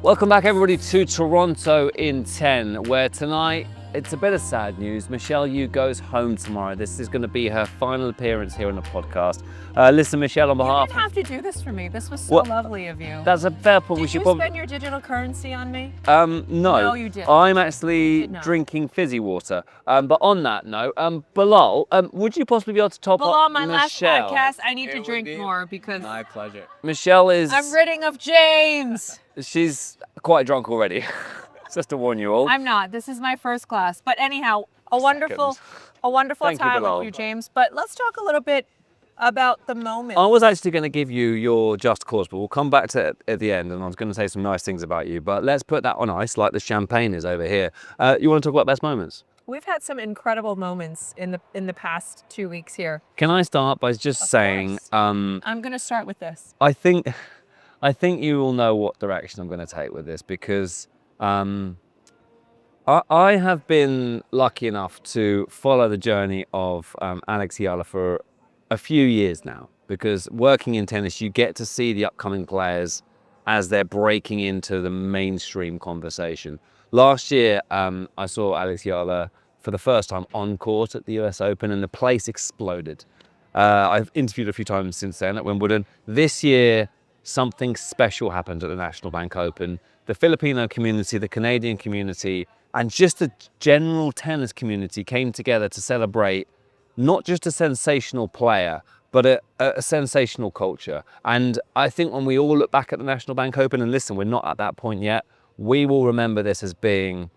Welcome back everybody to Toronto in 10, where tonight it's a bit of sad news. Michelle Yu goes home tomorrow. This is going to be her final appearance here on the podcast. Listen, Michelle, on behalf... You didn't have to do this for me. This was so lovely of you. That's a fair point. Did you spend your digital currency on me? No, you didn't. I'm actually drinking fizzy water. But on that note, Bilal, would you possibly be able to top Bilal, up my Michelle? last podcast, I need to drink more because... My pleasure. Michelle is... I'm ridding of James. She's quite drunk already. Just to warn you all. I'm not. This is my first glass. But anyhow, a wonderful Thank you, time Bilal. with you, James. But let's talk a little bit about the moment. I was actually going to give you your just cause, but we'll come back to it at the end, and I was going to say some nice things about you. But let's put that on ice, like the champagne is over here. You want to talk about best moments? We've had some incredible moments in the past 2 weeks here. Can I start by just saying, I'm going to start with this. I think you all know what direction I'm going to take with this, because I have been lucky enough to follow the journey of Alex Eala for a few years now, because working in tennis, you get to see the upcoming players as they're breaking into the mainstream conversation. Last year, I saw Alex Eala for the first time on court at the US Open, and the place exploded. I've interviewed a few times since then at Wimbledon. This year, something special happened at the National Bank Open. The Filipino community, the Canadian community, and just the general tennis community came together to celebrate not just a sensational player, but a sensational culture. And I think when we all look back at the National Bank Open, and listen, we're not at that point yet, we will remember this as being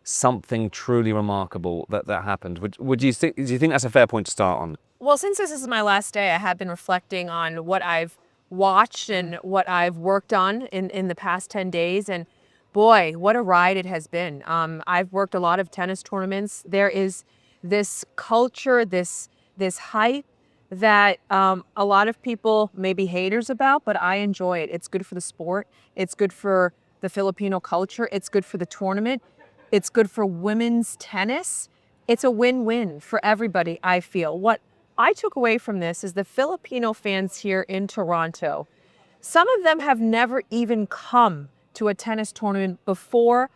something truly remarkable that happened. Do you think that's a fair point to start on? Well, since this is my last day, I have been reflecting on what I've watched and what I've worked on in the past 10 days. And boy, what a ride it has been. I've worked a lot of tennis tournaments. There is this culture, this hype that a lot of people may be haters about, but I enjoy it. It's good for the sport. It's good for the Filipino culture. It's good for the tournament. It's good for women's tennis. It's a win-win for everybody, I feel. What I took away from this is the Filipino fans here in Toronto. Some of them have never even come to a tennis tournament before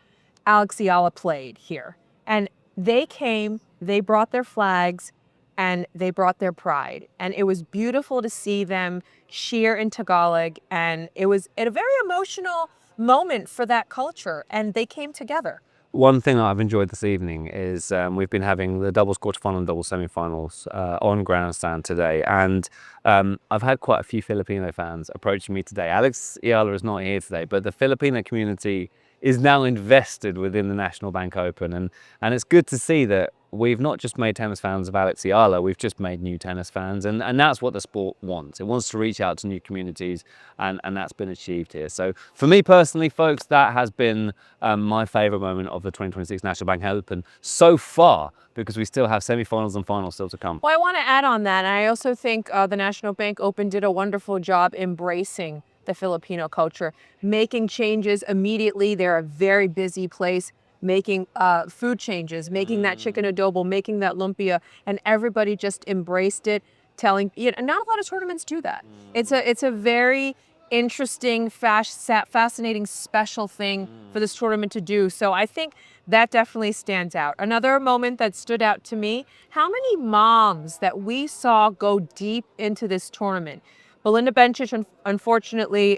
Alex Eala played here. And they came, they brought their flags, and they brought their pride. And it was beautiful to see them cheer in Tagalog. And it was a very emotional moment for that culture. And they came together. One thing that I've enjoyed this evening is we've been having the doubles quarterfinal and doubles semi-finals on Grandstand today, and I've had quite a few Filipino fans approaching me today. Alex Eala is not here today, but the Filipino community is now invested within the National Bank Open, and it's good to see that we've not just made tennis fans of Alex Eala, we've just made new tennis fans, and that's what the sport wants. It wants to reach out to new communities, and that's been achieved here. So for me personally, folks, that has been my favourite moment of the 2026 National Bank Open so far, because we still have semi-finals and finals still to come. Well, I want to add on that, and I also think the National Bank Open did a wonderful job embracing the Filipino culture, making changes immediately. They're a very busy place, making food changes, making that chicken adobo, making that lumpia, and everybody just embraced it, telling, not a lot of tournaments do that. It's a very interesting, fascinating, special thing for this tournament to do. So I think that definitely stands out. Another moment that stood out to me, how many moms that we saw go deep into this tournament. Belinda Bencic, unfortunately,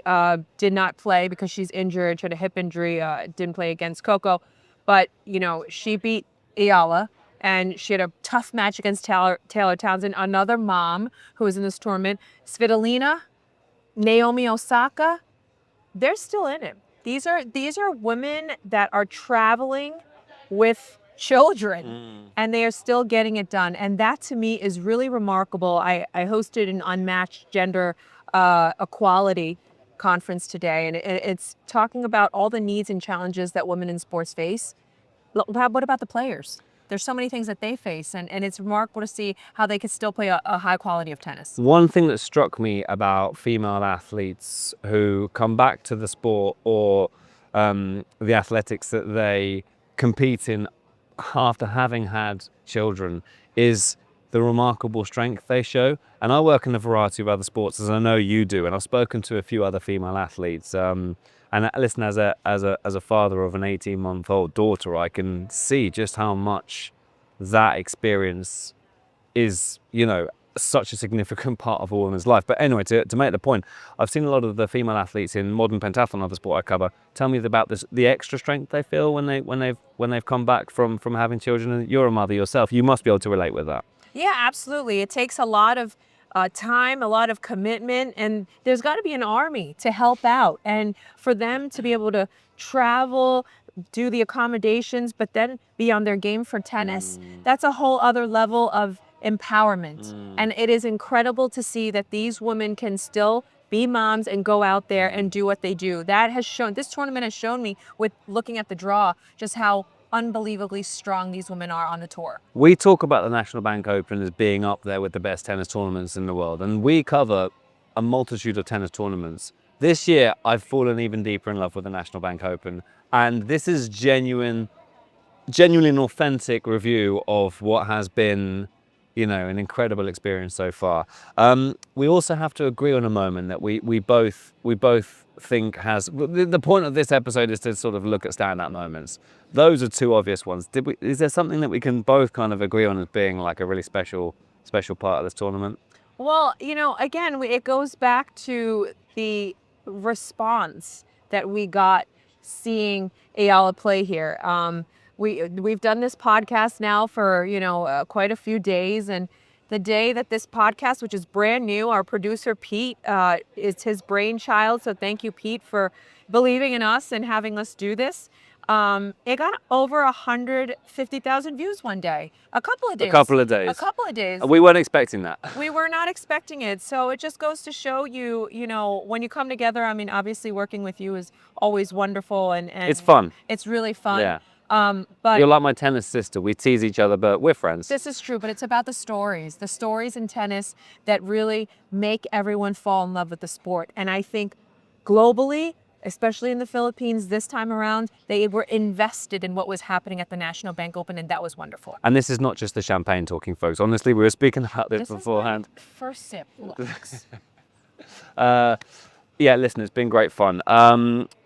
did not play because she's injured. She had a hip injury, didn't play against Coco. But, she beat Eala, and she had a tough match against Taylor Townsend, another mom who was in this tournament. Svitolina, Naomi Osaka, they're still in it. These are women that are traveling with children, and they are still getting it done. And that, to me, is really remarkable. I hosted an unmatched gender equality conference today, and it's talking about all the needs and challenges that women in sports face. What about the players? There's so many things that they face, and it's remarkable to see how they can still play a high quality of tennis. One thing that struck me about female athletes who come back to the sport or the athletics that they compete in after having had children is the remarkable strength they show. And I work in a variety of other sports, as I know you do, and I've spoken to a few other female athletes. And listen, as a father of an 18-month-old daughter, I can see just how much that experience is, such a significant part of a woman's life. But anyway, to make the point, I've seen a lot of the female athletes in modern pentathlon, other sport I cover, tell me about the extra strength they feel when they've come back from having children. And you're a mother yourself, you must be able to relate with that. Yeah, absolutely. It takes a lot of time, a lot of commitment, and there's got to be an army to help out. And for them to be able to travel, do the accommodations, but then be on their game for tennis, that's a whole other level of empowerment. And it is incredible to see that these women can still be moms and go out there and do what they do. This tournament has shown me, with looking at the draw, just how unbelievably strong these women are on the tour. We talk about the National Bank Open as being up there with the best tennis tournaments in the world, and we cover a multitude of tennis tournaments. This year, I've fallen even deeper in love with the National Bank Open, and this is genuinely an authentic review of what has been, an incredible experience so far. We also have to agree on a moment that we both think has. The point of this episode is to sort of look at standout moments. Those are two obvious ones. Is there something that we can both kind of agree on as being like a really special part of this tournament? Well, again, it goes back to the response that we got seeing Eala play here. We've done this podcast now for quite a few days, and the day that this podcast, which is brand new, our producer Pete, is his brainchild. So thank you, Pete, for believing in us and having us do this. It got over 150,000 views one day. A couple of days. We weren't expecting that. We were not expecting it. So it just goes to show you, when you come together, I mean, obviously working with you is always wonderful, and it's fun. It's really fun. Yeah. But you're like my tennis sister. We tease each other, but we're friends. This is true, but it's about the stories in tennis that really make everyone fall in love with the sport. And I think globally, especially in the Philippines this time around, they were invested in what was happening at the National Bank Open, and that was wonderful. And this is not just the champagne talking, folks. Honestly, we were speaking about this beforehand. Is my first sip. Relax. Yeah, listen, it's been great fun.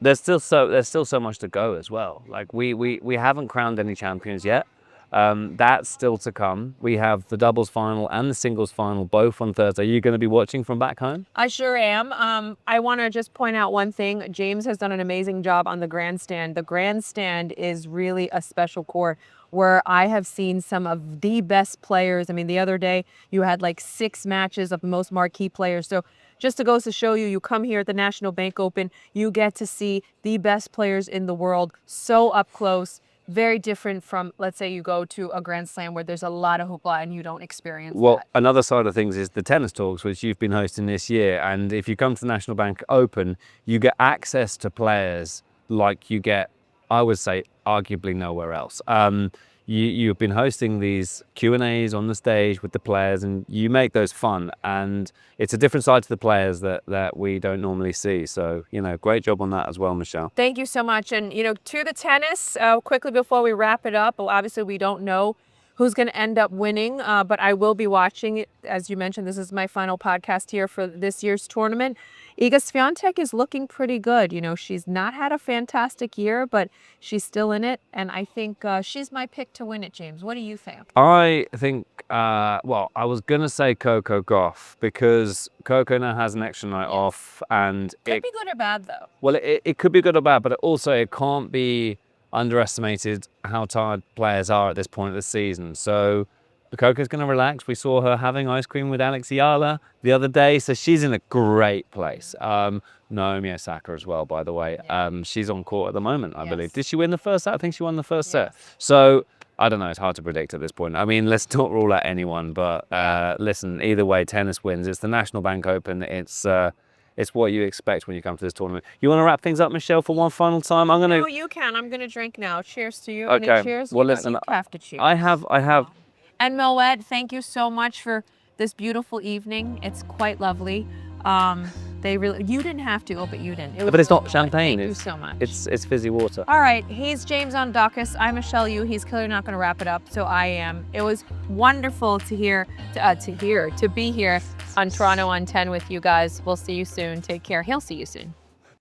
There's still so much to go as well. Like we haven't crowned any champions yet. That's still to come. We have the doubles final and the singles final both on Thursday. Are you going to be watching from back home? I sure am. I want to just point out one thing. James has done an amazing job on the grandstand. The grandstand is really a special court where I have seen some of the best players. I mean, the other day you had like 6 matches of the most marquee players. So just to goes to show you, you come here at the National Bank Open, you get to see the best players in the world so up close. Very different from, let's say, you go to a Grand Slam where there's a lot of hoopla and you don't experience that. Another side of things is the tennis talks, which you've been hosting this year. And if you come to the National Bank Open, you get access to players like you get, I would say, arguably nowhere else. You've been hosting these Q&As on the stage with the players, and you make those fun. And it's a different side to the players that we don't normally see. So, great job on that as well, Michelle. Thank you so much. And, to the tennis, quickly before we wrap it up, obviously we don't know who's going to end up winning, but I will be watching it. As you mentioned, this is my final podcast here for this year's tournament. Iga Swiatek is looking pretty good. She's not had a fantastic year, but she's still in it. And I think she's my pick to win it, James. What do you think? I think, I was going to say Coco Gauff, because Coco now has an extra night off. And Could be good or bad, though. Well, it could be good or bad, but it can't be underestimated how tired players are at this point of the season. So Coco's going to relax. We saw her having ice cream with Alex Eala the other day, so she's in a great place. Naomi Osaka as well, by the way. She's on court at the moment, I believe. Did she win the first set? I think she won the first set. So I don't know. It's hard to predict at this point. I mean, let's not rule out anyone, but listen, either way, tennis wins. It's the National Bank Open. It's what you expect when you come to this tournament. You want to wrap things up, Michelle, for one final time? No, you can. I'm going to drink now. Cheers to you. Okay. Cheers. Well, listen, you have to cheers. I have. And Moet, thank you so much for this beautiful evening. It's quite lovely. You didn't have to, but you didn't. But it's not champagne. Thank you so much. It's fizzy water. All right, he's James Tzanoudakis. I'm Michelle Yu. He's clearly not going to wrap it up, so I am. It was wonderful to be here on Toronto on 10 with you guys. We'll see you soon. Take care. He'll see you soon.